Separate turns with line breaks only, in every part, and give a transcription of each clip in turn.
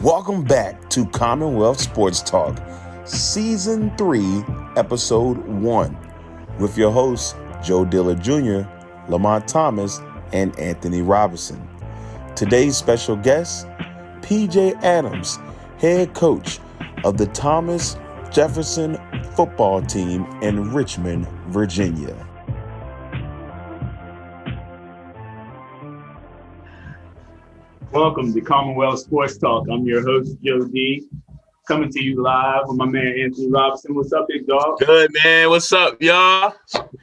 Welcome back to Commonwealth Sports Talk, Season 3, Episode 1, with your hosts, Joe Dillard Jr., Lamonte Thomas, and Anthony Robinson. Today's special guest, P.J. Adams, head coach of the Thomas Jefferson football team in Richmond, Virginia.
Welcome to Commonwealth Sports Talk. I'm your host, Joe D, coming to you live with my man, Anthony Robinson. What's up, big dog?
Good, man. What's up, y'all?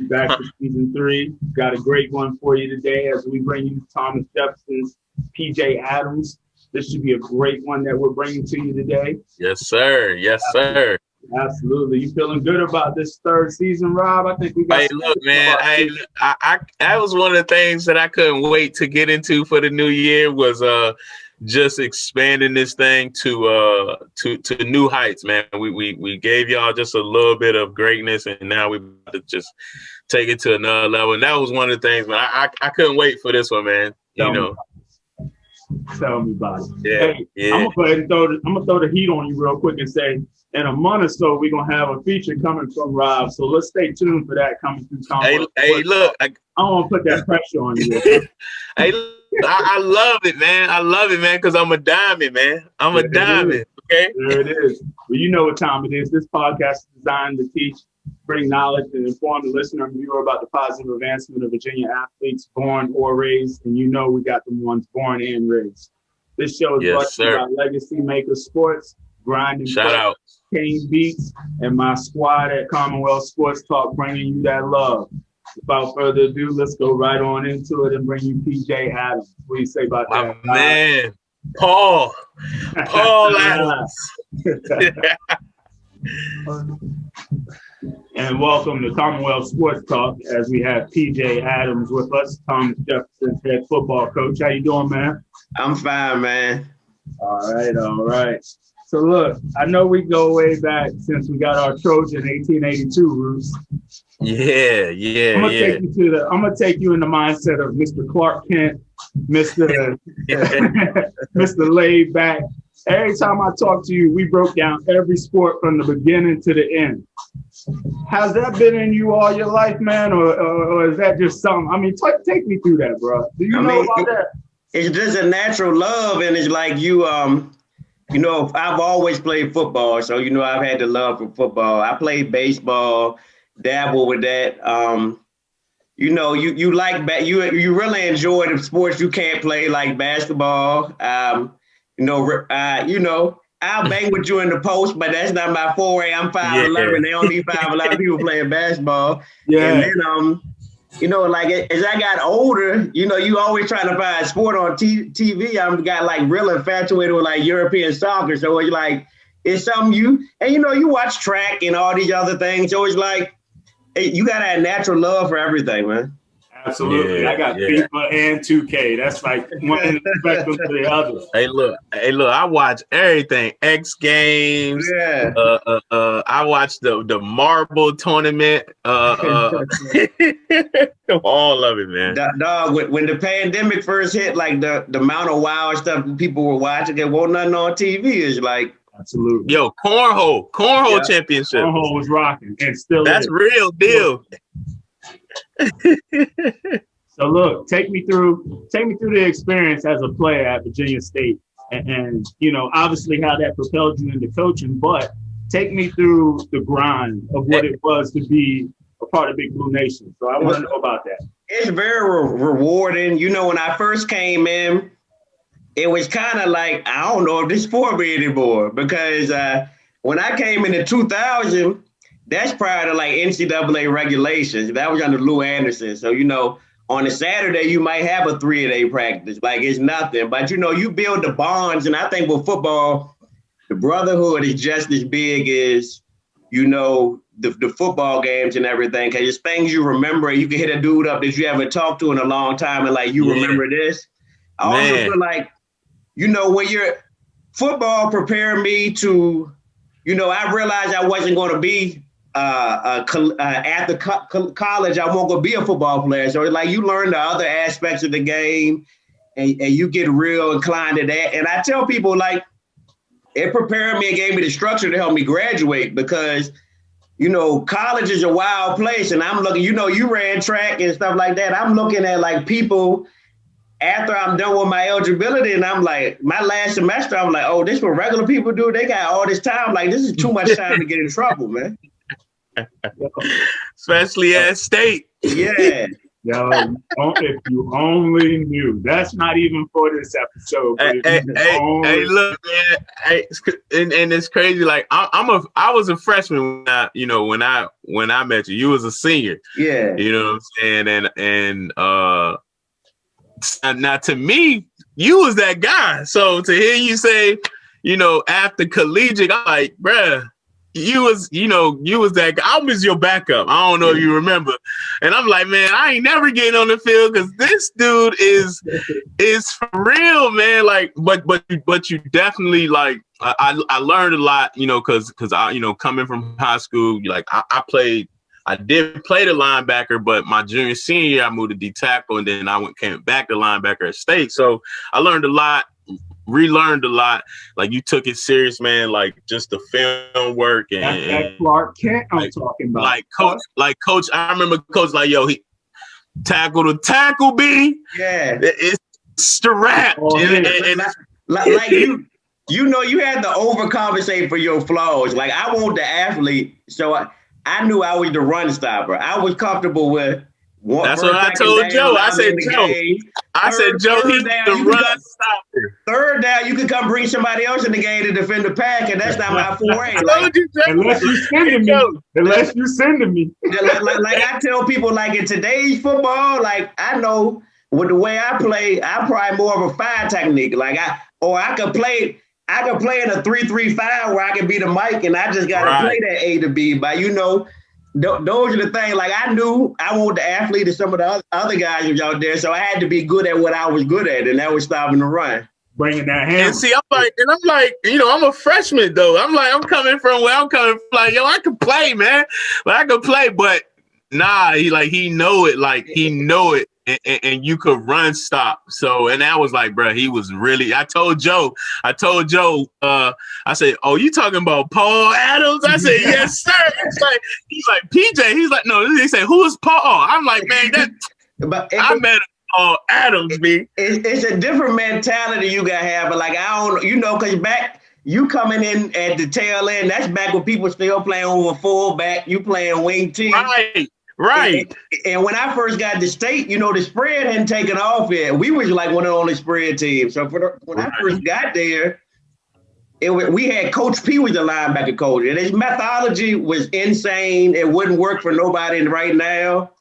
Back for Season 3. Got a great one for you today as we bring you Thomas Jefferson's P.J. Adams. This should be a great one that we're bringing to you today.
Yes, sir. Yes, sir.
Absolutely. You feeling good about this third season, Rob? I think we got.
Hey, look, man. I that was one of the things that I couldn't wait to get into for the new year was just expanding this thing to new heights, man. We gave y'all just a little bit of greatness, and now we about to just take it to another level. And that was one of the things, man. I couldn't wait for this one, man.
Tell me about it.
Yeah,
hey,
yeah.
I'm gonna go ahead and throw the heat on you real quick and say, in a month or so, we're gonna have a feature coming from Rob. So let's stay tuned for that coming through.
Hey, look, I don't
want to put that pressure on you.
Hey, I love it, man. I love it, man, because I'm a diamond, man. I'm a diamond. Okay.
There it is. Well, you know what time it is. This podcast is designed to teach, bring knowledge, and inform the listener and viewer about the positive advancement of Virginia athletes born or raised. And you know we got the ones born and raised. This show is brought to you by Legacy Maker Sports, Grinding
Shout out.
Kane Beats, and my squad at Commonwealth Sports Talk bringing you that love. Without further ado, let's go right on into it and bring you P.J. Adams. What do you say about that?
My man, Paul Adams.
And welcome to Commonwealth Sports Talk as we have P.J. Adams with us, Thomas Jefferson's head football coach. How you doing, man?
I'm fine, man.
All right. So look, I know we go way back since we got our Trojan 1882 roots.
Yeah.
I'm gonna take you in the mindset of Mr. Clark Kent, Mr. Mr. Laid Back. Every time I talk to you, we broke down every sport from the beginning to the end. Has that been in you all your life, man, or is that just something? I mean, take me through that, bro. Do you know about that?
It's just a natural love, and it's like I've always played football, so I've had the love for football. I played baseball, dabble with that. You like you really enjoy the sports you can't play, like basketball. I'll bang with you in the post, but that's not my foray. I'm 5'11". They don't need 5'11" people playing basketball.
Yeah.
And then as I got older, you always try to find sport on TV. I got like real infatuated with like European soccer. So it's like, it's something you watch track and all these other things. So it's like, you got to have natural love for everything, man.
Absolutely. I got FIFA and 2K. That's like one in the spectrum to the other.
Hey, look, I watch everything. X Games.
Yeah.
I watch the marble tournament. All of it, man.
Dog, when the pandemic first hit, like the amount of wild stuff people were watching, there wasn't nothing on TV. Is like,
absolutely.
Yo, cornhole championship.
Cornhole was rocking and still
that's
is.
Real deal.
So look, take me through the experience as a player at Virginia State, and obviously how that propelled you into coaching. But take me through the grind of what it was to be a part of Big Blue Nation. So I want to know about that.
It's very rewarding. When I first came in, it was kind of like, I don't know if this for me anymore, because when I came in 2000. That's prior to like NCAA regulations. That was under Lou Anderson. So, on a Saturday, you might have a 3-a-day practice. Like it's nothing. But, you build the bonds. And I think with football, the brotherhood is just as big as, the football games and everything. Because it's things you remember. You can hit a dude up that you haven't talked to in a long time. And like, you remember this. I also feel like, when your football prepared me to, I realized I wasn't going to be after college, I won't go be a football player. So it's like you learn the other aspects of the game and you get real inclined to that. And I tell people, like, it prepared me and gave me the structure to help me graduate because, college is a wild place. And I'm looking, you ran track and stuff like that. I'm looking at like people after I'm done with my eligibility and I'm like, my last semester, I'm like, oh, this is what regular people do. They got all this time. Like, this is too much time to get in trouble, man.
Especially at state.
Yeah.
Yo, if you only knew. That's not even for this episode.
Hey, look, man. And it's crazy. Like I was a freshman when I met you. You was a senior.
Yeah.
You know what I'm saying? And now to me, you was that guy. So to hear you say, after collegiate, I'm like, bruh. You was that guy. I was your backup. I don't know if you remember. And I'm like, man, I ain't never getting on the field because this dude is for real, man. Like, but you definitely like. I learned a lot, because I, coming from high school, like I did play the linebacker, but my junior senior year I moved to D tackle, and then I came back to linebacker at state. So I learned a lot. Relearned a lot. Like you took it serious, man. Like just the film work and
that Clark Kent I'm talking about.
Like coach. I remember coach like, yo, he tackle to tackle B.
Yeah,
it's the rap.
Like you had to overcompensate for your flaws. Like I want the athlete, so I knew I was the run stopper. I was comfortable with.
That's what I told Joe. I said, Joe, he's the run stopper.
Third down, you can come bring somebody else in the game to defend the pack, and that's not my foray.
Unless you sending me.
Like I tell people, like in today's football, like I know with the way I play, I'm probably more of a fire technique. Like I could play in a 3-3-5 where I can be the Mike, and I just got to play that A to B. But those are the things. Like I knew I wanted the athlete and some of the other guys was out there, so I had to be good at what I was good at, and that was stopping the run,
bringing that hand.
And see, I'm like, I'm a freshman though. I'm coming from where I'm coming from. Like, yo, I can play, man. Like I can play, but nah, he know it. And you could run stop. So, and that was like, bro, he was really, I told Joe, I said, oh, you talking about Paul Adams? I said, yes, sir. He's like, PJ. He's like, no, he said, who is Paul? I'm like, man, I met Paul Adams, man.
It's a different mentality you got to have. But like, I don't, because back, you coming in at the tail end, that's back when people still playing over fullback, you playing wing T.
Right.
And when I first got to state, the spread hadn't taken off yet. We was like one of the only spread teams. So when I first got there, we had Coach P was the linebacker coach, and his methodology was insane. It wouldn't work for nobody right now.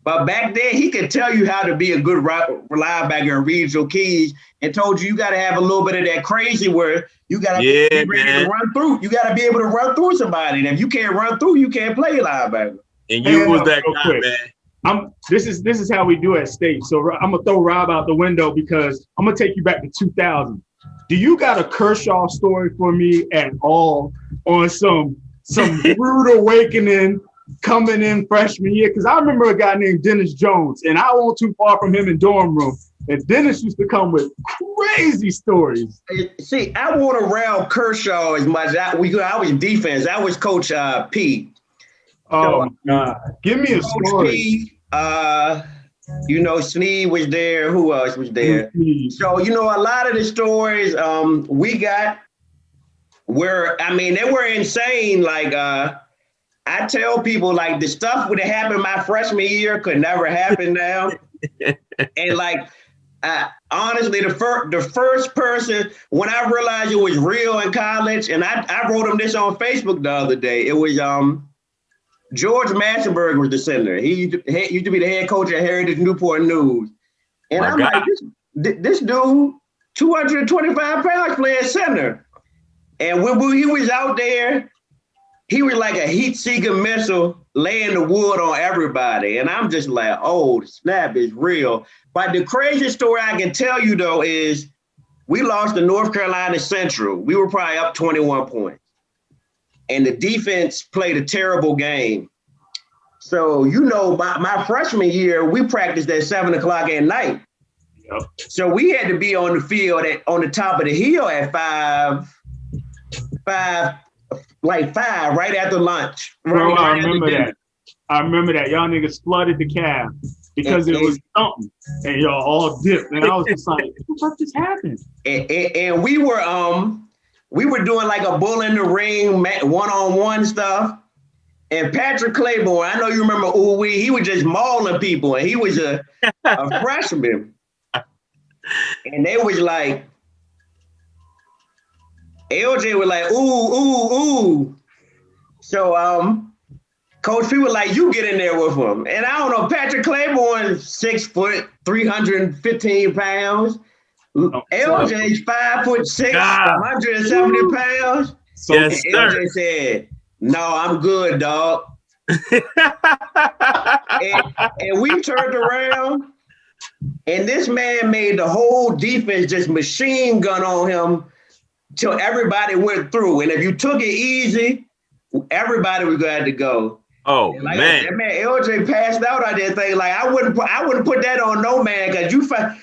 But back then, he could tell you how to be a good linebacker in regional keys, and told you got to have a little bit of that crazy where you got to be ready to run through. You got to be able to run through somebody. And if you can't run through, you can't play linebacker.
And you was that guy, man.
This is how we do at state. So I'm gonna throw Rob out the window because I'm gonna take you back to 2000. Do you got a Kershaw story for me at all on some rude awakening coming in freshman year? Because I remember a guy named Dennis Jones, and I wasn't too far from him in dorm room. And Dennis used to come with crazy stories.
See, I wasn't around Kershaw as much. I was defense. I was Coach P.
Oh, my God. Give me a story.
P, Sneed was there. Who else was there? So, a lot of the stories we got they were insane. Like, I tell people, like, the stuff that happened my freshman year could never happen now. And, like, honestly, the first person, when I realized it was real in college, and I wrote him this on Facebook the other day, it was George Massenberg was the center. He used to be the head coach at Heritage Newport News. And I'm like, this dude, 225 pounds playing center. And when he was out there, he was like a heat-seeking missile laying the wood on everybody. And I'm just like, oh, the snap is real. But the craziest story I can tell you, though, is we lost to North Carolina Central. We were probably up 21 points. And the defense played a terrible game. So, my freshman year, we practiced at 7:00 at night. Yep. So we had to be on the field on the top of the hill at 5. 5 right after lunch.
Bro,
Right
I
after
remember
dinner.
that. I remember that. Y'all niggas flooded the cab because it was something. And y'all all dipped. And I was just like, what the fuck just happened?
And we were doing like a bull in the ring, one-on-one stuff. And Patrick Claiborne, I know you remember he was just mauling people, and he was a freshman. And they was like, LJ was like, ooh. So Coach P was like, you get in there with him. And I don't know, Patrick Claiborne, 6 foot, 315 pounds. LJ's 5'6", 170 pounds.
So yes,
and LJ said, no, I'm good, dog. and we turned around, and this man made the whole defense just machine gun on him till everybody went through. And if you took it easy, everybody was glad to go.
Oh, like, man.
That man LJ passed out on that thing. Like I wouldn't put that on no man, because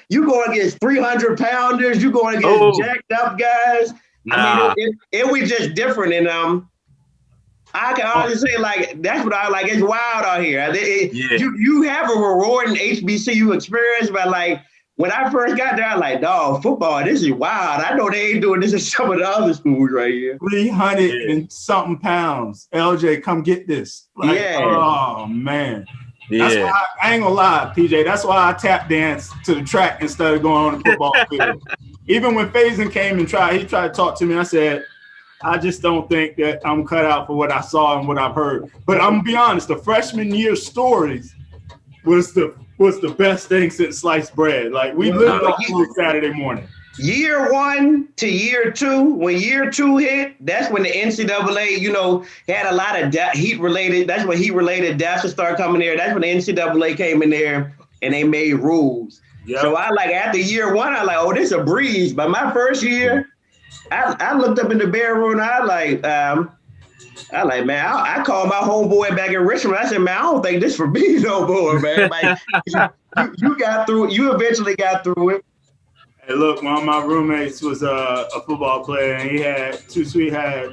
you going against 300 pounders, you going against jacked up guys.
Nah.
I mean, it was just different. And I can honestly say, like, that's what I like. It's wild out here. You have a rewarding HBCU experience, but like when I first got there, I was like, dog, football, this is wild. I know they ain't doing this in some of the other schools right here.
300 and something pounds. LJ, come get this. Like, oh man. Yeah. That's why I ain't gonna lie, PJ. That's why I tap dance to the track instead of going on the football field. Even when Faison came and he tried to talk to me, I said, I just don't think that I'm cut out for what I saw and what I've heard. But I'm gonna be honest, the freshman year stories was the best thing since sliced bread. Like we lived off Saturday morning.
Year 1 to year 2, when year 2 hit, that's when the NCAA, had a lot of heat-related. That's when heat-related deaths started coming there. That's when the NCAA came in there and they made rules. Yep. So after year 1, I like, oh, this is a breeze. But my first year, I looked up in the bedroom and man, I called my homeboy back in Richmond. I said, man, I don't think this for me no more, man. Like, you got through it. You eventually got through it.
Hey, look, one of my roommates was a football player, and he had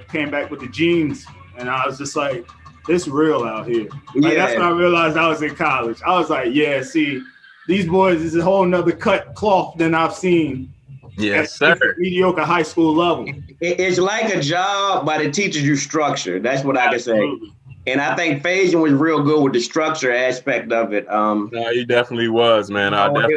came back with the jeans, and I was just like, it's real out here. Like, that's when I realized I was in college. I was like, yeah, see, these boys is a whole nother cut cloth than I've seen.
Yes, sir.
Mediocre high school level.
It's like a job, but it teaches you structure. That's what I can say. And I think Faison was real good with the structure aspect of it.
No, he definitely was, man.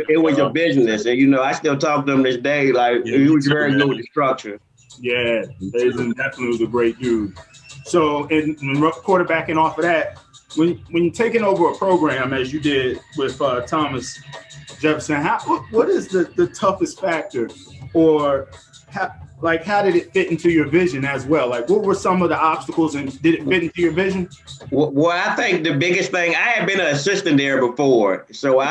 It was a business. And, I still talk to him this day. Like, he was very good with the structure.
Yeah, Faison definitely was a great dude. So, in quarterbacking off of that, when you're taking over a program, as you did with Thomas Jefferson, what is the toughest factor, or how did it fit into your vision as well? Like, what were some of the obstacles, and did it fit into your vision?
Well, I think the biggest thing, I had been an assistant there before, so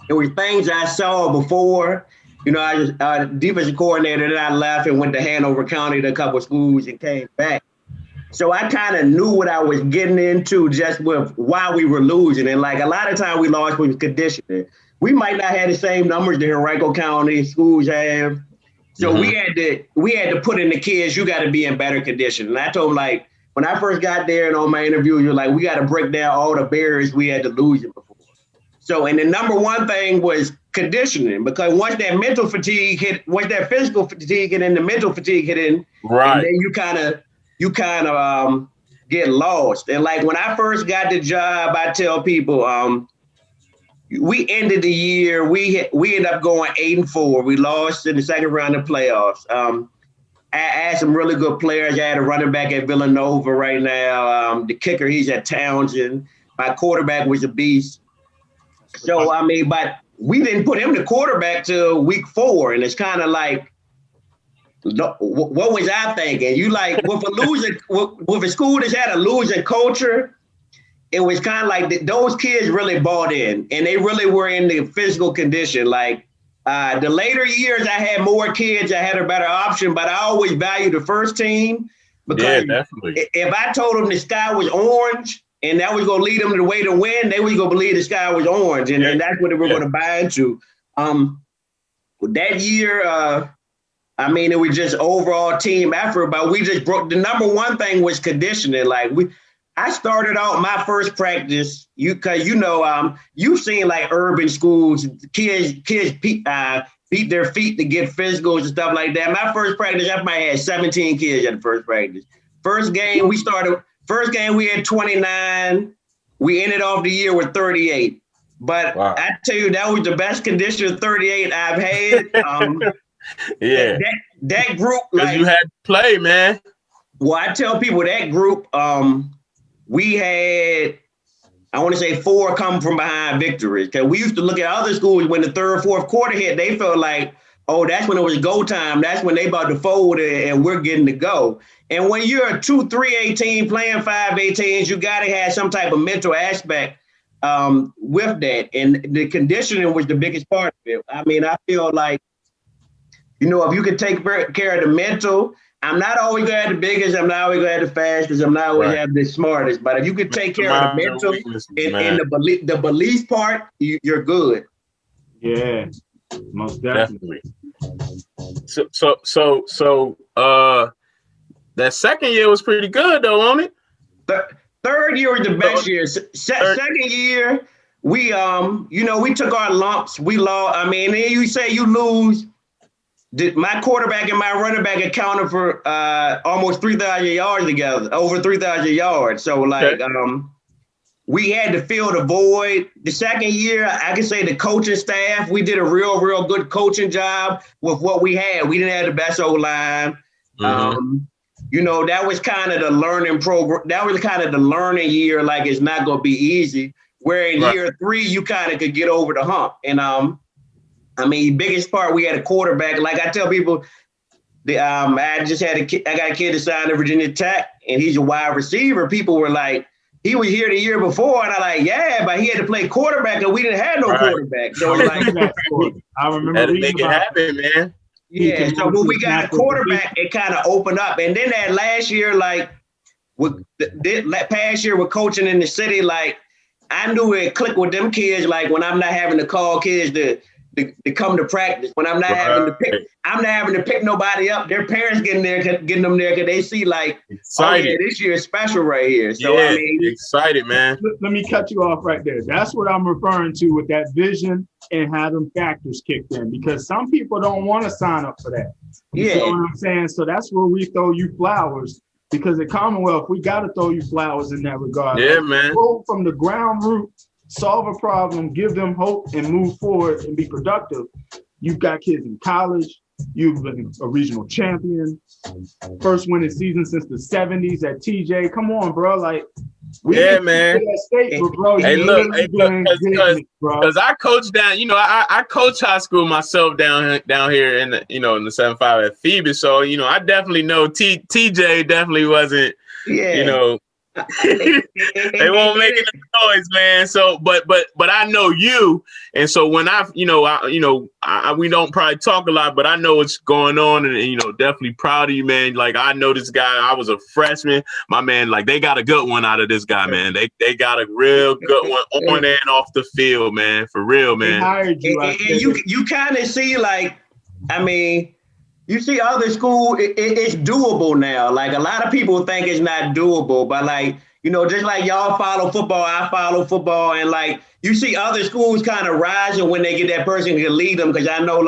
there were things I saw before. I was a defensive coordinator, then I left and went to Hanover County to a couple of schools and came back. So I kind of knew what I was getting into just with why we were losing. And like a lot of times we lost with conditioning. We might not have the same numbers that Henrico County schools have. So we had to put in the kids, you got to be in better condition. And I told them, like, when I first got there and on my interview, you're like, we got to break down all the barriers we had to lose it before. So, and the number one thing was conditioning, because once that mental fatigue hit, once that physical fatigue hit in, the mental fatigue hit in,
right,
and then you kind of get lost. And like when I first got the job, I tell people, we ended the year, we ended up going 8-4. We lost in the second round of playoffs. I had some really good players. I had a running back at Villanova right now. The kicker, he's at Townsend. My quarterback was a beast. So, I mean, but we didn't put him the quarterback till week 4. And it's kind of like, what was I thinking? You like, with a school that's had a losing culture, it was kind of like those kids really bought in, and they really were in the physical condition. Like the later years, I had more kids, I had a better option, but I always valued the first team, because if I told them the sky was orange and that was going to lead them to the way to win, they was going to believe the sky was orange, and that's what they were going to buy into. That year, I mean, it was just overall team effort, but we just broke. The number one thing was conditioning. I started out my first practice, you've seen like urban schools, kids beat their feet to get physicals and stuff like that. My first practice, I might have 17 kids at the first practice. First game we had 29. We ended off the year with 38. But wow. I tell you, that was the best condition of 38 I've had.
Yeah.
That group,
you had to play, man.
Well, I tell people that group, we had, I want to say 4 come from behind victories. Because we used to look at other schools when the third, fourth quarter hit, they felt like, oh, that's when it was go time. That's when they about to fold and we're getting to go. And when you're a 2-3-8 team playing 5-8 teams, you got to have some type of mental aspect with that. And the conditioning was the biggest part of it. I mean, I feel like, if you can take care of the mental, I'm not always going to have the biggest, I'm not always going to have the fastest, I'm not always have the smartest, but if you can take care of the mental and the belief part, you're good.
Yeah, most definitely.
So that second year was pretty good though, wasn't it?
Third year was the best year. Second year, we we took our lumps. We lost. I mean, then you say you lose. My quarterback and my running back accounted for almost 3,000 yards together, over 3,000 yards. So we had to fill the void. The second year, I can say the coaching staff, we did a real good coaching job with what we had. We didn't have the best O-line. Mm-hmm. That was kind of the learning program. That was kind of the learning year. Like, it's not going to be easy. Where in year 3, you kind of could get over the hump. And I mean, biggest part, we had a quarterback. Like I tell people, I got a kid to sign to Virginia Tech, and he's a wide receiver. People were like, he was here the year before, and I'm like, yeah, but he had to play quarterback, and we didn't have no quarterback. So
I remember
make it happen, man.
Yeah, so when we got a quarterback, it kind of opened up. And then that last year, past year with coaching in the city, I knew it clicked with them kids. Like, when I'm not having to call kids to come to practice, when I'm not having to pick nobody up, their parents getting them there because they see excited. Oh, yeah, this year is special right here. So
yeah, I mean, excited, man.
Let me cut you off right there. That's what I'm referring to with that vision and how them factors kicked in, because some people don't want to sign up for that. You know what I'm saying? So that's where we throw you flowers, because at Commonwealth, we got to throw you flowers in that regard.
Yeah, man.
Go from the ground root, solve a problem, give them hope, and move forward and be productive. You've got kids in college. You've been a regional champion. First winning season since the 70s at TJ. Come on, bro.
Man.
State, bro,
hey, look, because I coach down. I coach high school myself down here in the in the 7-5 at Phoebus. So I definitely know TJ definitely wasn't. Yeah. They won't make any noise, man. So, but I know you, and so when we don't probably talk a lot, but I know what's going on, and definitely proud of you, man. Like, I know this guy. I was a freshman, my man. Like, they got a good one out of this guy, man. They got a real good one on and off the field, man. For real, man.
Hired you,
and you kind of see you see other schools, it's doable now. Like, a lot of people think it's not doable, but just like y'all follow football, I follow football. And you see other schools kind of rising when they get that person to lead them. Because I know,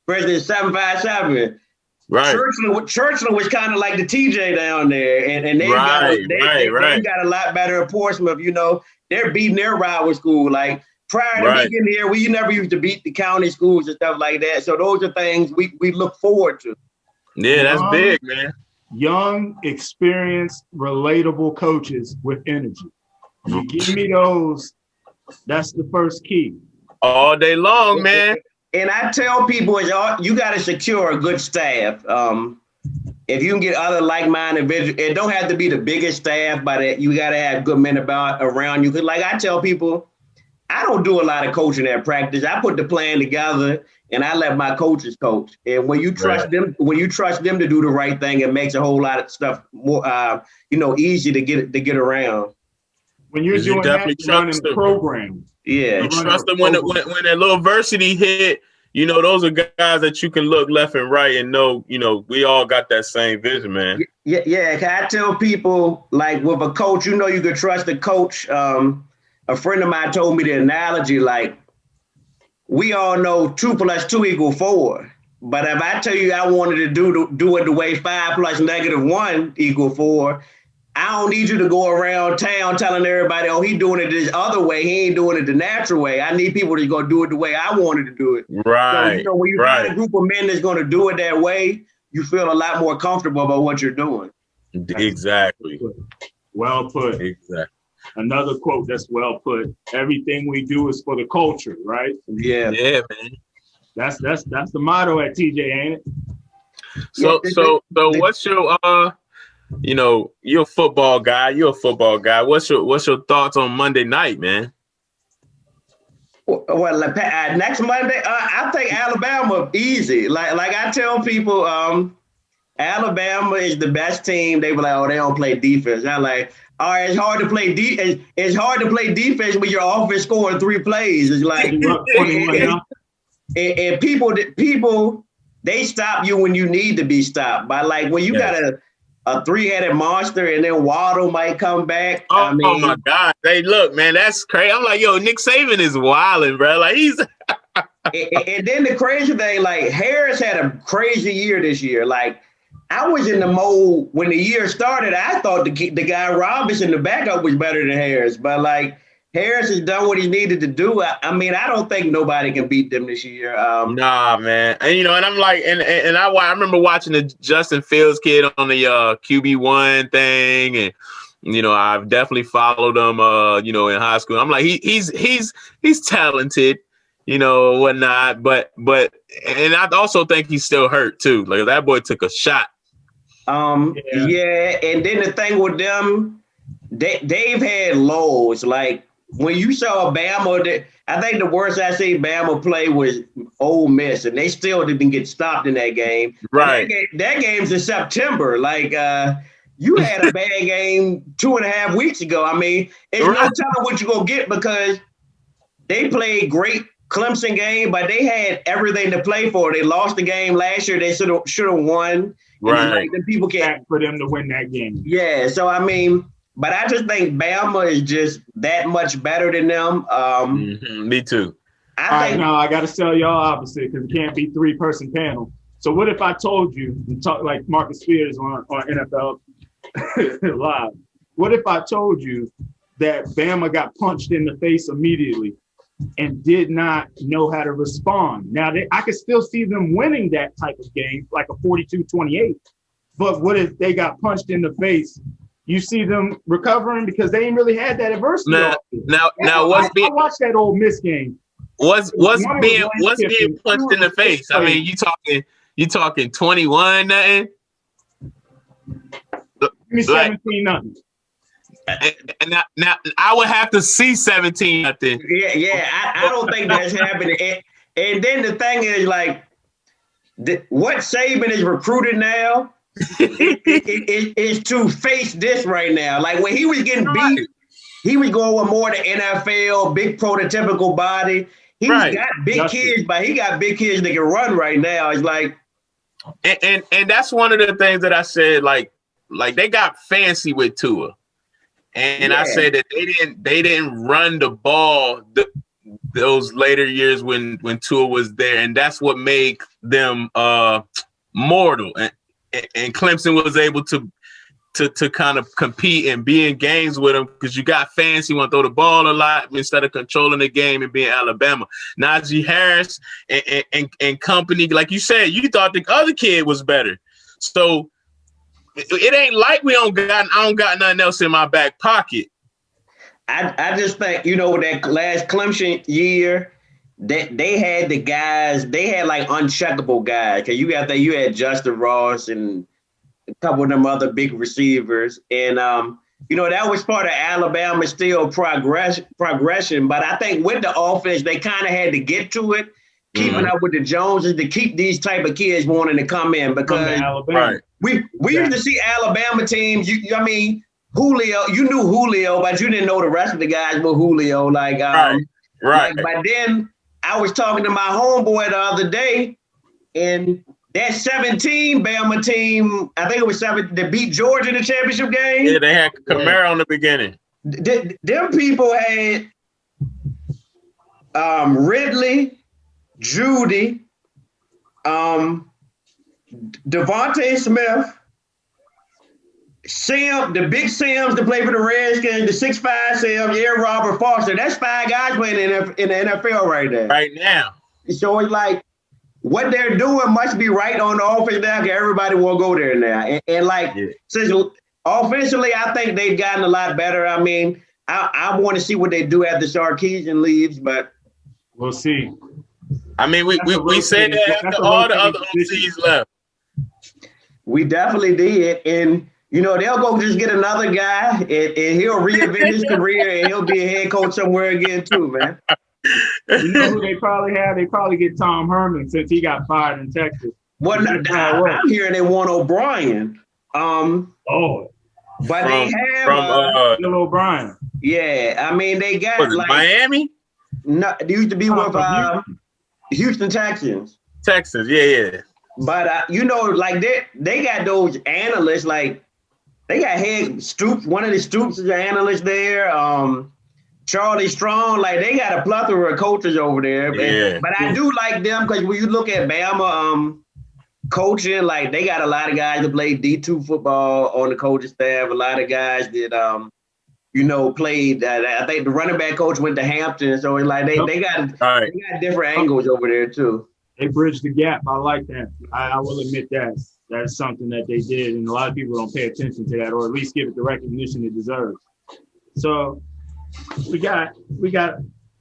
for instance, 757, right. Churchland was kind of like the TJ down there. And they got a lot better at Portsmouth. They're beating their rival school. Prior to me getting here, we never used to beat the county schools and stuff like that. So those are things we look forward to.
Yeah, that's big, man.
Young, experienced, relatable coaches with energy. You give me those, that's the first key.
All day long, man.
And I tell people, you got to secure a good staff. If you can get other like-minded individuals, it don't have to be the biggest staff, but you got to have good men around you. Because I tell people, I don't do a lot of coaching at practice. I put the plan together and I let my coaches coach. And when you trust them, to do the right thing, it makes a whole lot of stuff more, easy to get around.
When you're doing that, running the program.
Yeah.
You trust them when that little adversity hit, those are guys that you can look left and right and know, we all got that same vision, man.
Yeah. I tell people, like, with a coach, you can trust the coach. A friend of mine told me the analogy, like, we all know 2 + 2 = 4. But if I tell you I wanted to do it the way 5 + -1 = 4, I don't need you to go around town telling everybody, oh, he's doing it this other way. He ain't doing it the natural way. I need people to go do it the way I wanted to do it.
Right.
So, when you find a group of men that's going to do it that way, you feel a lot more comfortable about what you're doing.
Exactly.
Well put.
Exactly.
Another quote that's well put. Everything we do is for the culture, right?
Yeah.
Yeah, man.
That's the motto at TJ, ain't it?
So what's your you're a football guy. What's your thoughts on Monday night, man?
Well, next Monday, I think Alabama easy. Like I tell people, Alabama is the best team. They were like, oh, they don't play defense. I'm like, all right, it's hard to play It's hard to play defense when your offense scoring 3 plays. It's like, and people, they stop you when you need to be stopped. But like when you got a 3-headed monster, and then Waddle might come back.
Oh my God! Hey, look, man, that's crazy. I'm like, yo, Nick Saban is wilding, bro. Like he's.
and then the crazy thing, like Harris had a crazy year this year. Like I was in the mode when the year started. I thought the guy Robinson, the backup, was better than Harris, but like Harris has done what he needed to do. I mean, I don't think nobody can beat them this year.
Nah, man. And and I'm like, and I remember watching the Justin Fields kid on the QB1 thing, and I've definitely followed him, in high school. I'm like, he's talented, whatnot, but and I also think he's still hurt too. Like that boy took a shot.
Yeah, and then the thing with them, they've had lows. Like when you saw Bama, I think the worst I see Bama play was Ole Miss, and they still didn't get stopped in that game.
Right.
That game's in September. Like you had a bad game 2.5 weeks ago. I mean, it's no telling what you're gonna get because they played great Clemson game, but they had everything to play for. They lost the game last year. They should have won.
Right. Like, the people can't for them to win that game.
Yeah. So I mean. But I just think Bama is just that much better than them.
Me too.
I got to tell y'all opposite because it can't be 3-person panel. So what if I told you, and talk like Marcus Spears on NFL Live, what if I told you that Bama got punched in the face immediately and did not know how to respond? Now, I could still see them winning that type of game, like a 42-28. But what if they got punched in the face? You see them recovering because they ain't really had that adversity.
Now,
I watched that Ole Miss game.
What's being punched in the face? I mean, you talking 21 nothing?
Give me 17 nothing.
And
now I would have to see 17 nothing.
Yeah. I don't think that's happening. And then the thing is, like, what Saban is recruited now. is to face this right now. Like when he was getting beat, he was going with more the NFL, big prototypical body. He's got big kids, but he got big kids that can run right now. It's like,
and that's one of the things that I said. Like they got fancy with Tua, and I said that they didn't run the ball those later years when Tua was there, and that's what made them mortal. And Clemson was able to kind of compete and be in games with them because you got fans who want to throw the ball a lot instead of controlling the game and being Alabama. Najee Harris and company, like you said, you thought the other kid was better. So it ain't like I don't got nothing else in my back pocket.
I just think, that last Clemson year, they had the guys, they had like uncheckable guys. Because you had Justin Ross and a couple of them other big receivers. And, that was part of Alabama's still progression. But I think with the offense, they kind of had to get to it, keeping up with the Joneses to keep these type of kids wanting to come in. Because we used to see Alabama teams, Julio, you knew Julio, but you didn't know the rest of the guys but Julio. Right.
Like,
but then I was talking to my homeboy the other day, and that 17 Bama team, I think it was 7, that beat Georgia in the championship game.
Yeah, they had Kamara on the beginning.
Them people had Ridley, Judy, Devontae Smith, Sam, the big Sims that play for the Redskins, the 6'5" Sims, Robert Foster. That's 5 guys playing in the NFL right there.
Right now.
So it's like what they're doing must be right on the offense now, because everybody will go there now. Since offensively, I think they've gotten a lot better. I mean, I want to see what they do after Sarkisian leaves, but
we'll see.
I mean, we said that after all the other OCs left.
We definitely did. And, they'll go just get another guy and he'll reinvent his career and he'll be a head coach somewhere again too, man.
You know who they probably have? They probably get Tom Herman since he got fired in Texas.
Well, I'm hearing they want O'Brien. But they have
Bill O'Brien.
Yeah, I mean they got
Miami.
No, they used to be with Houston Texans.
Texans, yeah.
But they got those analysts, like they got Stoops. One of the Stoops is an analyst there. Charlie Strong, like they got a plethora of coaches over there.
Yeah.
But I do like them because when you look at Bama coaching, like they got a lot of guys that play D2 football on the coaching staff. A lot of guys that played. I think the running back coach went to Hampton, so it's like they got different angles over there too.
They bridged the gap. I like that. I will admit that. That's something that they did, and a lot of people don't pay attention to that, or at least give it the recognition it deserves. So we got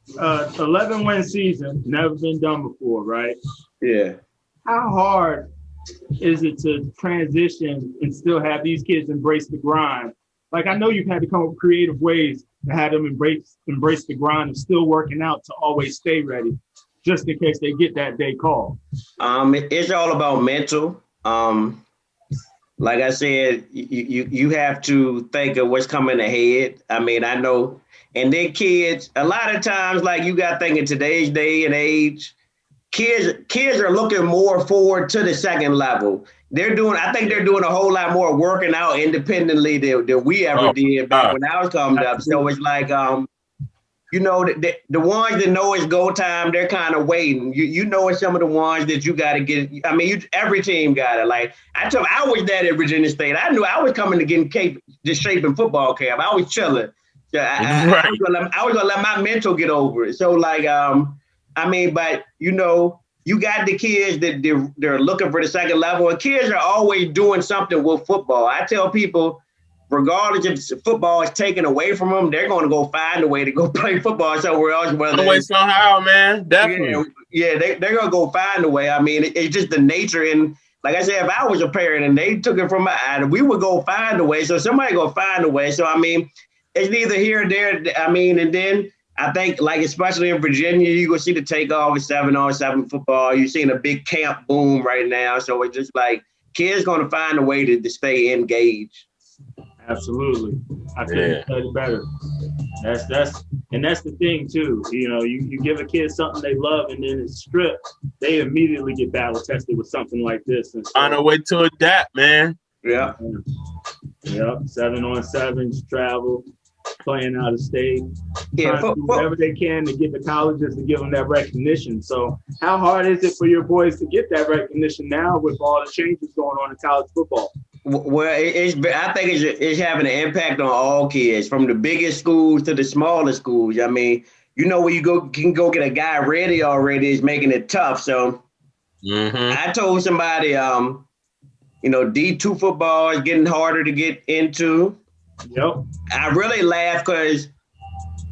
11-win season, never been done before, right?
Yeah.
How hard is it to transition and still have these kids embrace the grind? Like, I know you've had to come up with creative ways to have them embrace the grind of still working out to always stay ready, just in case they get that day call.
It's all about mental. Like I said, you have to think of what's coming ahead. I mean, I know, and then kids, a lot of times, like you got to think in today's day and age, kids are looking more forward to the second level. I think they're doing a whole lot more working out independently than we ever did back when I was coming up. So it's like, the ones that know it's go time, they're kind of waiting. It's some of the ones that you got to get. I mean, every team got it. Like I was that at Virginia State. I knew I was coming to get the shape in football camp. I was chilling. So I was gonna let my mental get over it. So like, but you got the kids that they're looking for the second level, and kids are always doing something with football. I tell people, regardless if football is taken away from them, they're going to go find a way to go play football somewhere else.
Somehow, man, definitely.
Yeah, they're going to go find a way. I mean, it's just the nature. And like I said, if I was a parent and they took it from me, we would go find a way. So somebody go find a way. So, I mean, it's neither here or there. I mean, and then I think, like, especially in Virginia, you're going to see the takeoff of 7-on-7 football. You're seeing a big camp boom right now. So it's just like kids going to find a way to stay engaged.
Absolutely. I couldn't say it better. That's the thing too. You give a kid something they love and then it's stripped, they immediately get battle tested with something like this. And so,
on a way to adapt, man.
Yeah.
Yep. 7-on-7s, travel, playing out of state.
Yeah,
do whatever they can to get the colleges to give them that recognition. So how hard is it for your boys to get that recognition now with all the changes going on in college football?
Well, I think it's having an impact on all kids, from the biggest schools to the smaller schools. I mean, where you can go get a guy ready already is making it tough. So I told somebody, D2 football is getting harder to get into.
Yep.
I really laugh because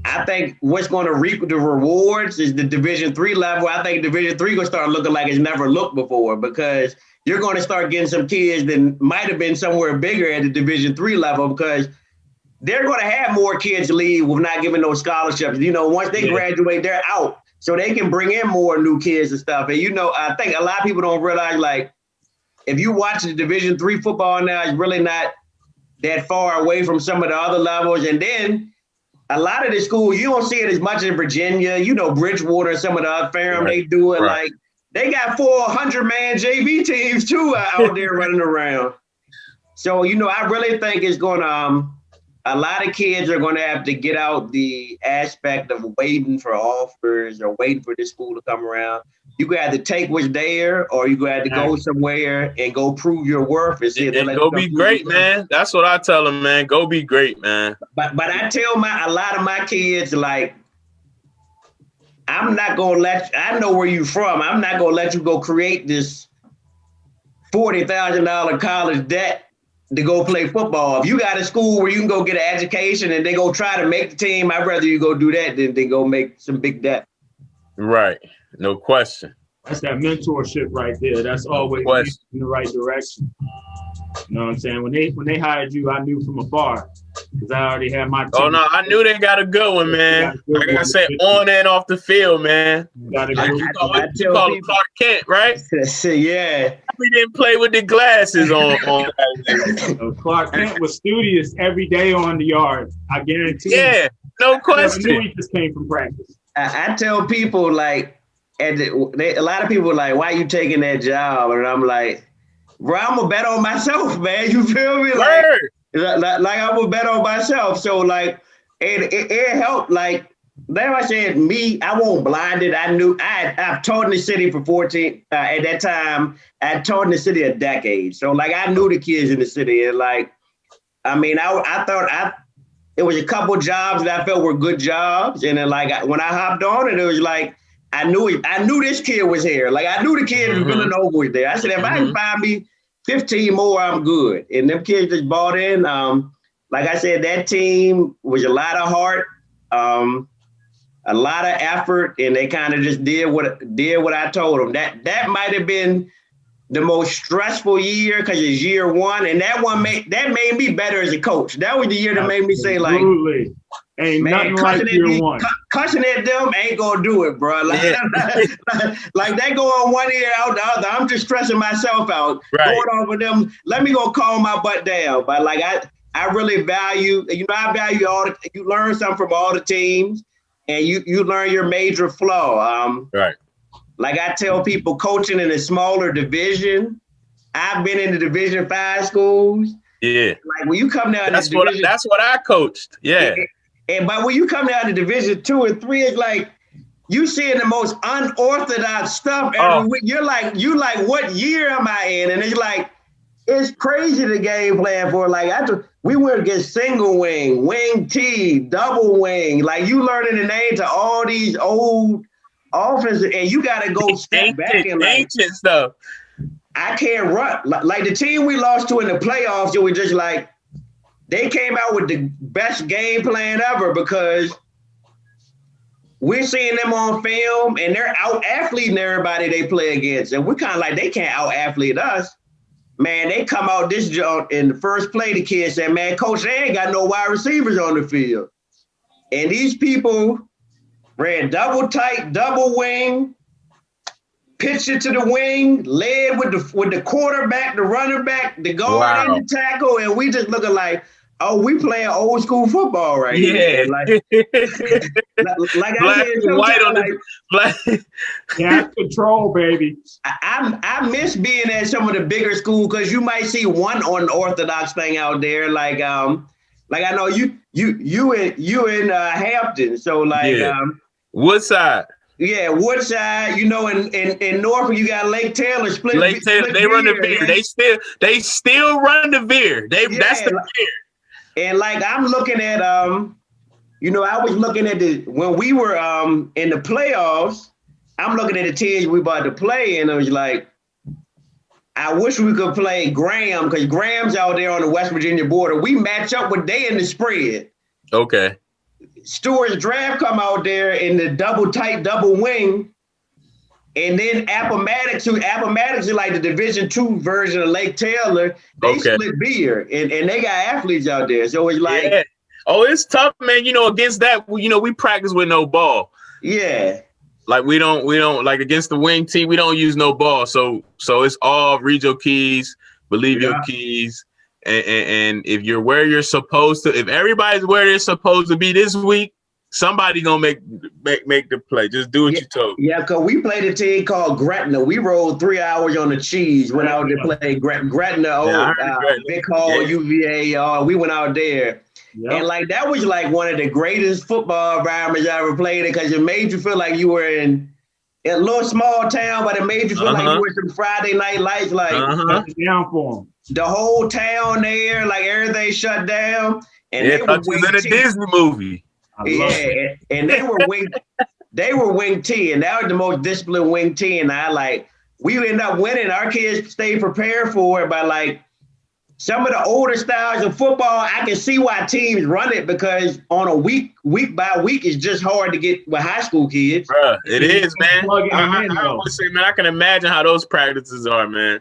I think what's going to reap the rewards is the Division III level. I think Division III going to start looking like it's never looked before, because you're going to start getting some kids that might have been somewhere bigger at the Division III level, because they're going to have more kids leave with not giving those scholarships. Once they graduate, they're out. So they can bring in more new kids and stuff. And, I think a lot of people don't realize, like, if you watch the Division III football now, it's really not that far away from some of the other levels. And then a lot of the schools, you don't see it as much in Virginia. You know, Bridgewater and some of the other firms, they do it like they got 400-man JV teams too out there running around. So, you know, I really think it's going to, a lot of kids are going to have to get out the aspect of waiting for offers or waiting for this school to come around. You got to have to take what's there, or you got to have to go somewhere and go prove your worth.
And go be great, man. That's what I tell them, man. Go be great, man.
But I tell a lot of my kids, like, I'm not going to I know where you're from. I'm not going to let you go create this $40,000 college debt to go play football. If you got a school where you can go get an education and they go try to make the team, I'd rather you go do that than go make some big debt.
Right. No question.
That's that mentorship right there. That's always in the right direction. You know what I'm saying? When they hired you, I knew from afar because I already had my team.
Oh, no, I knew they got a good one, man. Like I said, on and off the field, man. You call him Clark Kent, right?
Yeah.
We didn't play with the glasses on.
So Clark Kent was studious every day on the yard. I guarantee.
Yeah, no question.
I knew he just came from practice.
I tell people, like, a lot of people are like, why are you taking that job? And I'm like, bro, I'm going to bet on myself, man. You feel me? Like I'm going to bet on myself. So, like, it helped. Like I said, I won't blind it. I knew I've taught in the city for 14. At that time, I taught in the city a decade. So, like, I knew the kids in the city. And, like, I mean, I thought it was a couple jobs that I felt were good jobs. And then, like, when I hopped on it, it was like, I knew this kid was here. Like, I knew the kid was Villanova was there. I said, if I can find me 15 more, I'm good. And them kids just bought in. Like I said, that team was a lot of heart, a lot of effort, and they kind of just did what I told them. That might have been the most stressful year because it's year one, and that made me better as a coach. That was the year that made me say, like,
absolutely. Ain't nothing like year one.
Cussing at them ain't gonna do it, bro. Like, like they go on one ear out the other. I'm just stressing myself out. Going on with them. Let me go calm my butt down. But like I really value. I value you learn something from all the teams, and you learn your major flaw. Like I tell people, coaching in a smaller division. I've been in the Division 5 schools.
Yeah.
Like when you come down,
that's what I coached. Yeah.
But when you come down to Division 2 and 3, it's like you seeing the most unorthodox stuff every week. You're like, what year am I in? And it's like, it's crazy the game plan for. Like we went against single wing, wing T, double wing. Like you learning the name to all these old offenses, and you got to go step back and like
ancient stuff.
I can't run. Like the team we lost to in the playoffs, it was just like, they came out with the best game plan ever because we're seeing them on film and they're out-athleting everybody they play against. And we're kind of like, they can't out-athlete us. Man, they come out this joint in the first play, the kid said, man, coach, they ain't got no wide receivers on the field. And these people ran double tight, double wing, pitched it to the wing, led with the quarterback, the running back, the guard, and the tackle, and we just looking like, oh, we playing old school football right here. Like I said,
white on the black.
Yeah, control, baby.
I miss being at some of the bigger schools because you might see one unorthodox thing out there. Like I know you in Hampton, so like
Woodside.
Yeah, Woodside. You know, in Norfolk, you got Lake Taylor.
Lake Taylor, they run the veer. They still run the veer. That's the veer.
And like I'm looking at, I was looking at when we were in the playoffs. I'm looking at the teams we about to play, and it was like, I wish we could play Graham because Graham's out there on the West Virginia border. We match up with they in the spread.
Okay.
Stewart's draft come out there in the double tight, double wing. And then Appomattox is like the Division II version of Lake Taylor. They split beer and they got athletes out there. So it's like,
it's tough, man. Against that, we practice with no ball.
Yeah.
Like we don't like against the wing team, we don't use no ball. So it's all read your keys, believe your keys. And if you're where you're supposed to, if everybody's where they're supposed to be this week, somebody gonna make the play. Just do what you told.
Yeah, because we played a team called Gretna. We rode 3 hours on the cheese. Went out to play Gretna, Big Hall, UVA. We went out there. Yep. And like that was like one of the greatest football environments I ever played in, because it made you feel like you were in a little small town, but it made you feel like you were some Friday Night Lights, like
down for them.
The whole town there, like everything shut down. And
they were in a Disney movie.
Yeah, and they were wing T, and that was the most disciplined wing T. And we ended up winning. Our kids stayed prepared for it, but like some of the older styles of football, I can see why teams run it, because on a week by week, it's just hard to get with high school kids.
Bruh, it is, man. I always say, man, I can imagine how those practices are, man.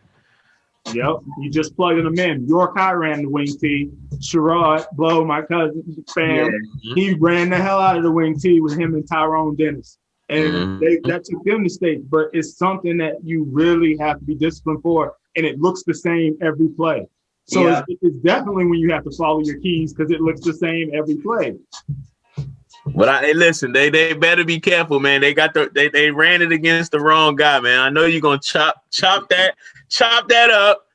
Yep, you just plugging them in. York High ran the wing T. Sherrod Blow, my cousin, fam, he ran the hell out of the wing T with him and Tyrone Dennis. And that took them to state. But it's something that you really have to be disciplined for, and it looks the same every play. So it's definitely when you have to follow your keys, because it looks the same every play.
But listen, they better be careful, man. They ran it against the wrong guy, man. I know you're gonna chop that up.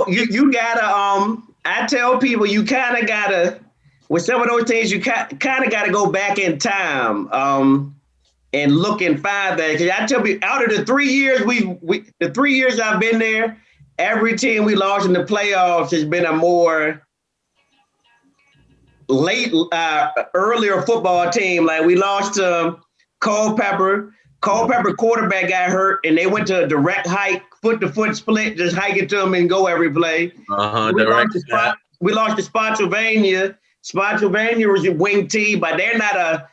You gotta I tell people you kind of gotta, with some of those things, you kind of gotta go back in time and look and find that. Because I tell people, out of the 3 years the 3 years I've been there, every team we lost in the playoffs has been a more earlier football team. Like we lost to Culpepper. Culpepper quarterback got hurt, and they went to a direct hike, foot-to-foot split, just hike it to them and go every play. We lost to Spotsylvania. Spotsylvania was a wing T, but they're not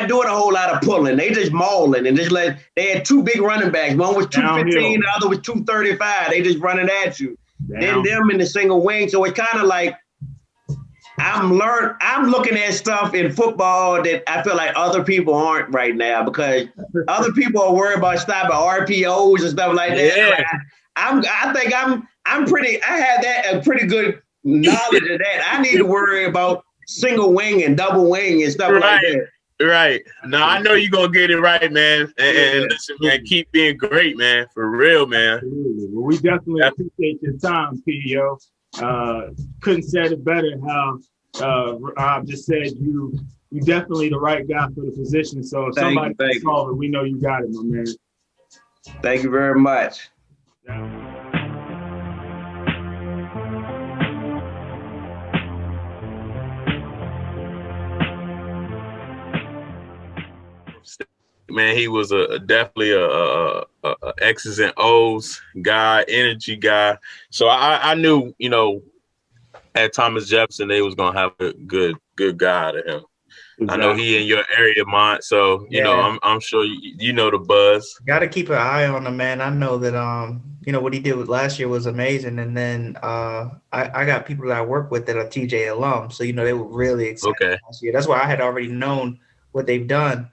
doing a whole lot of pulling. They just mauling and they had two big running backs. One was 215, the other was 235. They just running at you. Then them in the single wing. So it's kind of like I'm looking at stuff in football that I feel like other people aren't right now, because other people are worried about stopping RPOs and stuff like that.
Yeah.
I think I have a pretty good knowledge of that. I need to worry about single wing and double wing and stuff like that.
Right. No, I know you're going to get it right, man. And listen, man, keep being great, man. For real, man.
Absolutely. Well, we definitely appreciate your time, PEO. Couldn't said it better how Rob just said you definitely the right guy for the position. So if somebody can solve it, we know you got it, my man.
Thank you very much.
Man, he was definitely a X's and O's guy, energy guy. So I knew, at Thomas Jefferson, they was gonna have a good guy out of him. Exactly. I know he in your area, Mont. So I'm sure you know the buzz.
Got to keep an eye on him, man. I know that what he did last year was amazing, and then I got people that I work with that are TJ alums, so they were really excited last year. That's why I had already known what they've done.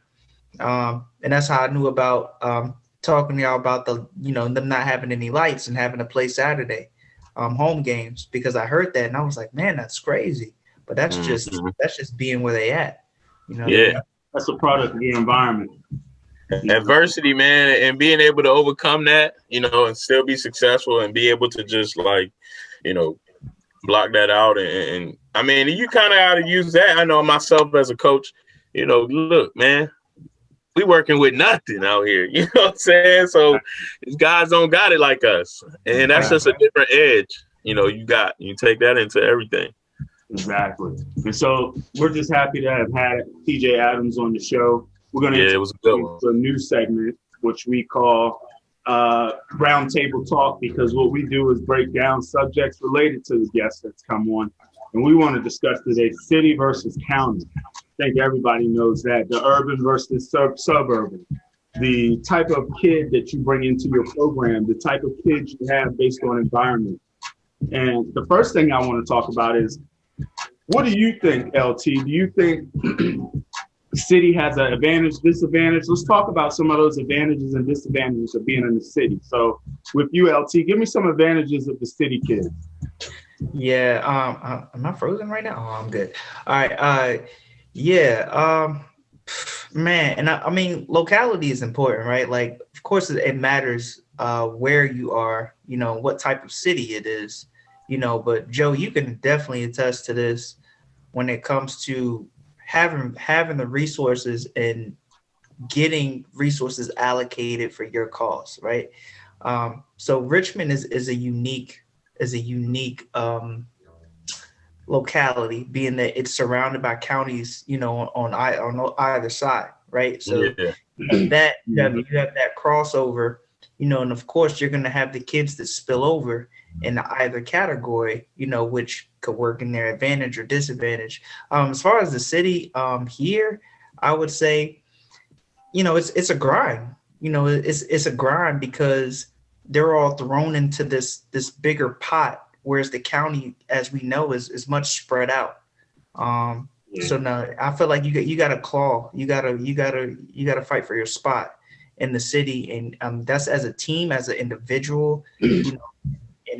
And that's how I knew about talking to y'all about the them not having any lights and having to play Saturday home games, because I heard that and I was like, man, that's crazy. But that's just being where they at.
That's a product of the environment.
Adversity, man, and being able to overcome that, and still be successful and be able to just block that out. And I mean, you kind of got to use that. I know myself as a coach, look, man, we working with nothing out here. You know what I'm saying? So these guys don't got it like us. And that's just a different edge. You take that into everything.
Exactly. And so we're just happy to have had TJ Adams on the show. We're going to
it was a good one.
A new segment, which we call Roundtable Talk, because what we do is break down subjects related to the guests that's come on. And we want to discuss today city versus county. I think everybody knows that. The urban versus suburban. The type of kid that you bring into your program, the type of kids you have based on environment. And the first thing I want to talk about is, what do you think, LT? Do you think the city has an advantage, disadvantage? Let's talk about some of those advantages and disadvantages of being in the city. So with you, LT, give me some advantages of the city kids.
Yeah. Am I frozen right now? Oh, I'm good. All right. Yeah. Man, and I mean, locality is important, right? Like, of course, it matters where you are, what type of city it is, but Joe, you can definitely attest to this when it comes to having the resources and getting resources allocated for your cause, right? So Richmond is a unique locality, being that it's surrounded by counties, on either side, right? So
Yeah.
you have that crossover, and of course you're going to have the kids that spill over in either category, which could work in their advantage or disadvantage. As far as the city here, I would say, it's a grind. It's a grind because they're all thrown into this bigger pot, whereas the county, as we know, is much spread out. So now I feel like you got to claw. You gotta fight for your spot in the city, and that's as a team, as an individual, in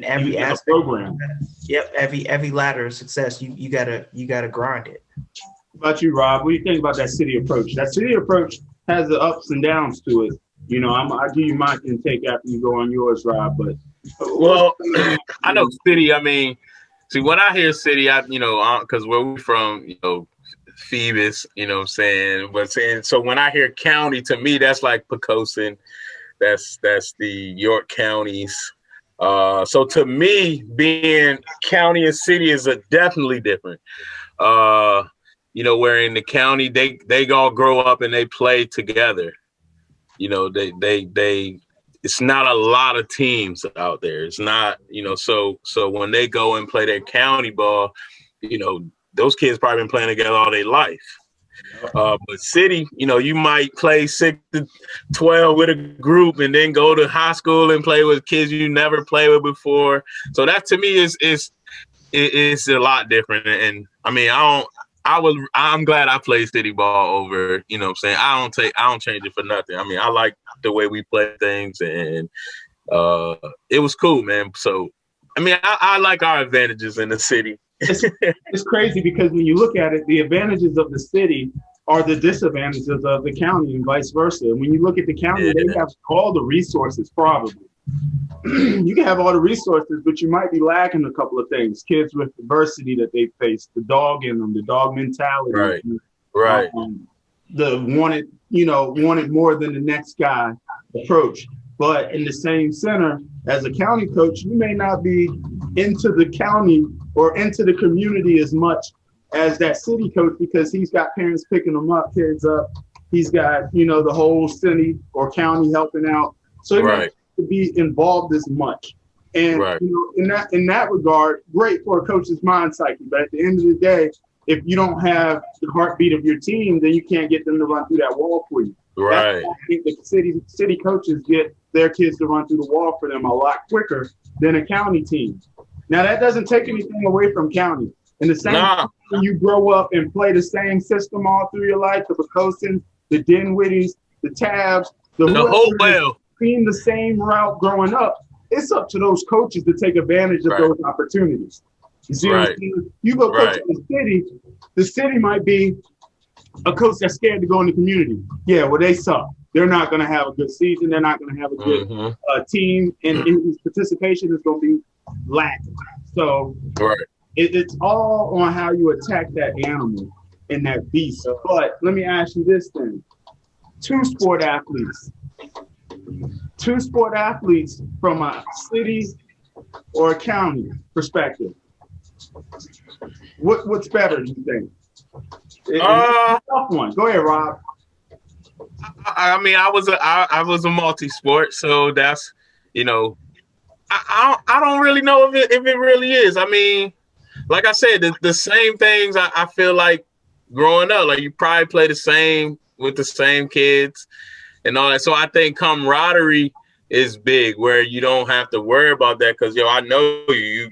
every aspect.
Program.
Yep, every ladder of success, you gotta grind it.
What about you, Rob? What do you think about that city approach? That city approach has the ups and downs to it. I'll give you my intake after you go on yours, Rob. But
well, I know city. I mean, see, when I hear city, because where we're from, Phoebus, what I'm saying. But so when I hear county, to me, that's like Pocosin. That's the York counties. So to me, being county and city is definitely different. Where in the county they all grow up and they play together. They it's not a lot of teams out there. It's not, so when they go and play their county ball, those kids probably been playing together all their life. But city, you might play 6 to 12 with a group and then go to high school and play with kids you never played with before. So that to me is a lot different. And I mean, I'm glad I played city ball over, what I'm saying? I don't change it for nothing. I mean, I like the way we play things, and it was cool, man. So, I mean, I like our advantages in the city.
It's crazy because when you look at it, the advantages of the city are the disadvantages of the county and vice versa. When you look at the county, they have all the resources, probably. You can have all the resources, but you might be lacking a couple of things. Kids with diversity that they face, the dog in them, the dog mentality.
Right.
The wanted more than the next guy approach. But in the same center, as a county coach, you may not be into the county or into the community as much as that city coach, because he's got parents picking them up, kids up. He's got, the whole city or county helping out. So he might to be involved as much. And in that regard, great for a coach's mind psyche. But at the end of the day, if you don't have the heartbeat of your team, then you can't get them to run through that wall for you.
Right.
I think the city coaches get their kids to run through the wall for them a lot quicker than a county team. Now, that doesn't take anything away from county. In the same when you grow up and play the same system all through your life, the Pecosins, the Dinwitties, the Tabs, the whole well. Being the same route growing up, it's up to those coaches to take advantage of those opportunities. You see what I'm saying? You go coach in the city might be a coach that's scared to go in the community. Yeah, well, they suck. They're not going to have a good season. They're not going to have a good team, and his participation is going to be lacking. So it's all on how you attack that animal and that beast. But let me ask you this thing. Two sport athletes from a city or a county perspective. What's better, do you think? Tough one. Go ahead, Rob.
I mean, I was a multi-sport, so that's, I don't really know if it really is. I mean, like I said, the same things I feel like growing up, like you probably play the same with the same kids and all that. So I think camaraderie is big, where you don't have to worry about that because, I know we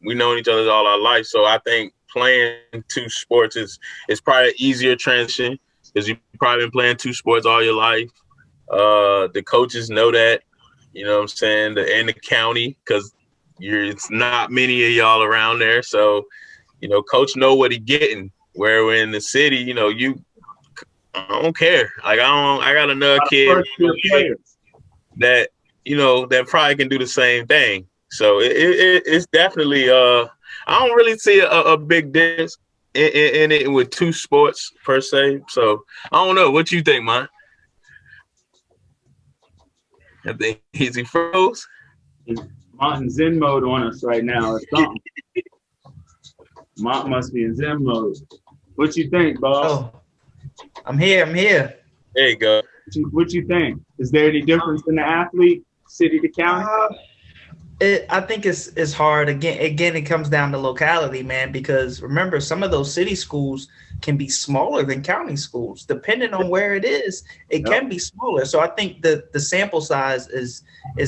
known each other all our life. So I think playing two sports is probably an easier transition because you've probably been playing two sports all your life. The coaches know that, you know what I'm saying, in the county, because it's not many of y'all around there. So, coach know what he getting. Where we're in the city, I don't care. Like I got another kid that that probably can do the same thing. So it's definitely I don't really see a big difference in it with two sports per se. So I don't know. What you think, man? I think he froze.
Mont Zen mode on us right now or something. Mont must be in Zen mode. What you think, boss?
Oh, I'm here.
There you go.
What you think? Is there any difference in the athlete, city to county?
I think it's hard. Again, it comes down to locality, man, because remember, some of those city schools can be smaller than county schools. Depending on where it is, it can be smaller. So I think the sample size is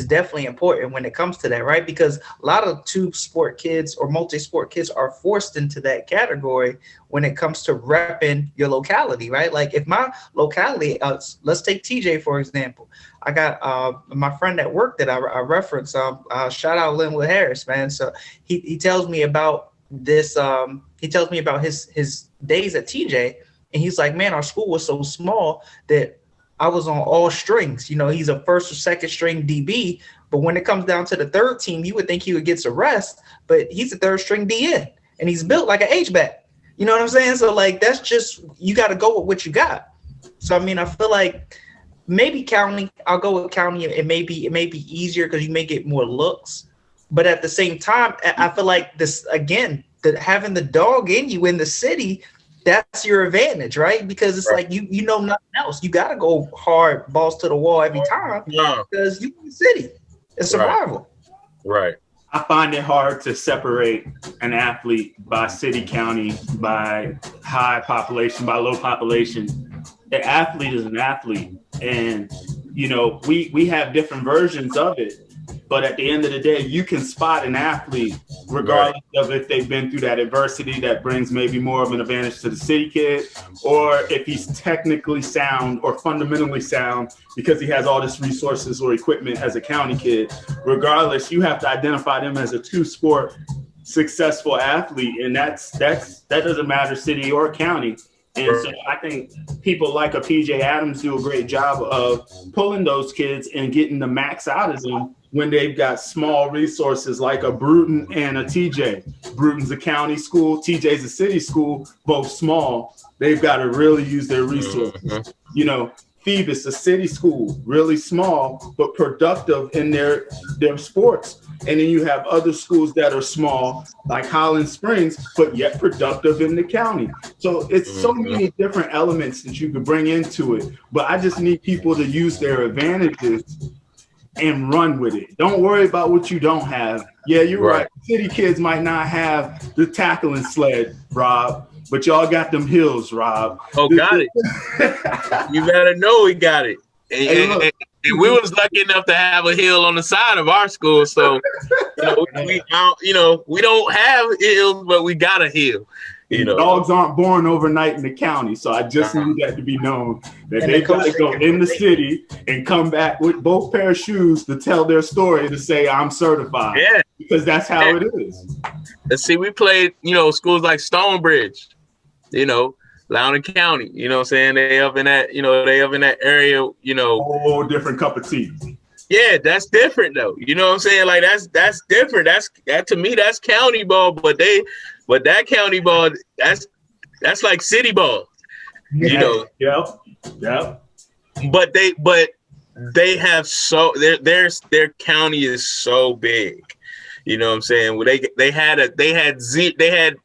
definitely important when it comes to that, right? Because a lot of two-sport kids or multi-sport kids are forced into that category when it comes to repping your locality, right? Like if my locality, let's take TJ, for example. I got my friend at work that I reference. Shout out Linwood Harris, man. So he tells me about this. He tells me about his days at TJ, and he's like, man, our school was so small that I was on all strings. He's a first or second string DB, but when it comes down to the third team, you would think he would get some rest, but he's a third string DN, and he's built like an H-back. You know what I'm saying? So like that's just, you got to go with what you got. So I mean, I feel like maybe county. I'll go with county. It may be easier because you may get more looks, but at the same time, I feel like this again, that having the dog in you in the city, that's your advantage, right? Because it's like you know nothing else. You got to go hard, balls to the wall every time because you're in the city. It's survival.
Right.
I find it hard to separate an athlete by city, county, by high population, by low population. An athlete is an athlete. And, we have different versions of it. But at the end of the day, you can spot an athlete regardless of if they've been through that adversity that brings maybe more of an advantage to the city kid, or if he's technically sound or fundamentally sound because he has all this resources or equipment as a county kid. Regardless, you have to identify them as a two-sport successful athlete, and that doesn't matter city or county. And so I think people like a PJ Adams do a great job of pulling those kids and getting the max out of them when they've got small resources like a Bruton and a TJ. Bruton's a county school, TJ's a city school, both small. They've got to really use their resources. Phoebus, a city school, really small, but productive in their sports. And then you have other schools that are small, like Highland Springs, but yet productive in the county. So it's so many different elements that you could bring into it. But I just need people to use their advantages and run with it. Don't worry about what you don't have. Yeah, you're right. City kids might not have the tackling sled, Rob, but y'all got them hills, Rob.
Oh, got it. You better know we got it. And we was lucky enough to have a hill on the side of our school, so we don't have hills, but we got a hill.
Dogs aren't born overnight in the county, so I just need that to be known that they got to go in the city and come back with both pair of shoes to tell their story to say I'm certified.
Yeah,
because that's how it is.
Let's see, we played schools like Stonebridge, Loudoun County, you know what I'm saying? They up in that area,
Whole different cup of tea.
Yeah, that's different though. You know what I'm saying? Like that's different. That to me, that's county ball, but that county ball, that's like city ball.
Yep.
But they have their county is so big. You know what I'm saying? Well, they had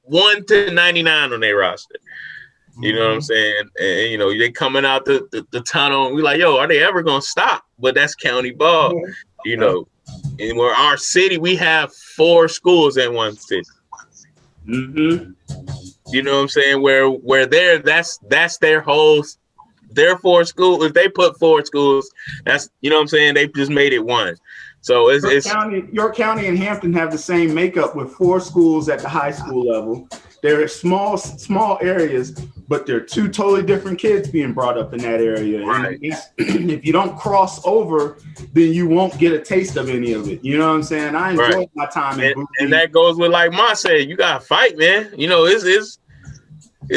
1 to 99 on their roster. You know what I'm saying? And they coming out the tunnel, and we like, yo, are they ever gonna stop? But that's county ball, And where our city, we have 4 schools in one city.
Mm-hmm.
You know what I'm saying? Where that's their 4 schools. If they put 4 schools, that's what I'm saying. They just made it 1. So York
County and Hampton have the same makeup with 4 schools at the high school level. they're small areas, but they're two totally different kids being brought up in that area.
Right.
And if you don't cross over, then you won't get a taste of any of it. You know what I'm saying? I enjoyed my time in Booth.
And that goes with, like Ma said, you gotta fight, man. You know, it's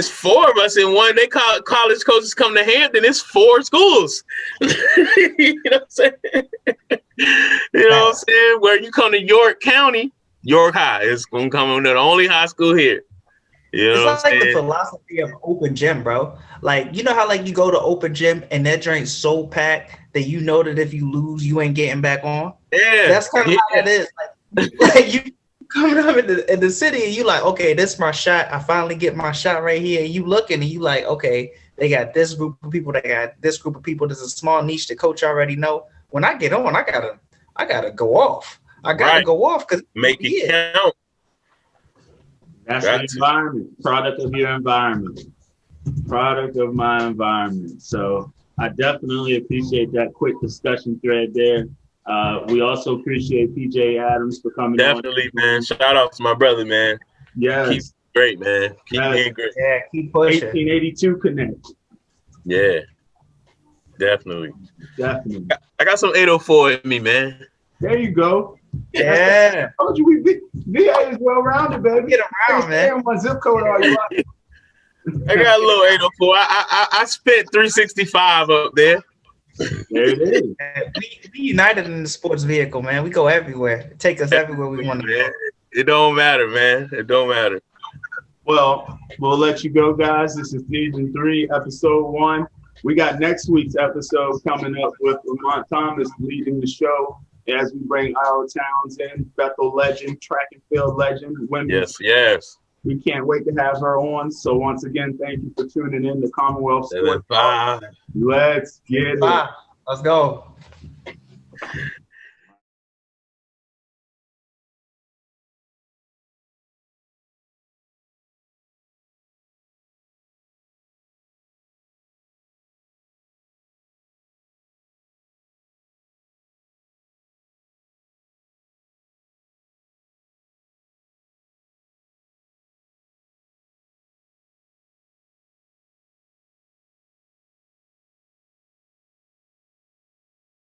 4 of us in one. They call college coaches come to Hampton. It's 4 schools. You know what I'm saying? You know what I'm saying? Where you come to York County, York High is gonna come on the only high school here. You know
it's like the philosophy of open gym, bro. Like, you know how like you go to open gym and that drink's so packed that you know that if you lose, you ain't getting back on.
Yeah,
that's kind of how it is. Like you coming up in the city and you like, okay, this is my shot. I finally get my shot right here. And you looking and you like, okay, they got this group of people. They got this group of people. There's a small niche the coach already know. When I get on, I gotta go off. I gotta go off because
make it count.
That's the environment. Product of your environment. Product of my environment. So I definitely appreciate that quick discussion thread there. We also appreciate PJ Adams for coming on.
Definitely, man. Shout out to my brother, man.
Yes.
Keep great, man. Keep being great.
Yeah, keep pushing.
1882 Connect.
Yeah. Definitely.
Definitely.
I got some 804 in me, man.
There you go.
Yeah.
I told you VA is well-rounded, baby.
Get around, man.
My zip code all you like.
I got a little 804. I spent 365 up there.
There it is.
We united in the sports vehicle, man. We go everywhere. Take us everywhere we want to go.
It don't matter, man. It don't matter.
Well, we'll let you go, guys. This is season 3, episode 1. We got next week's episode coming up with Lamonte Thomas leading the show as we bring our towns in, Bethel legend, track and field legend, women.
Yes.
We can't wait to have her on. So once again, thank you for tuning in to Commonwealth Sports.
Bye.
Let's get it.
Let's go.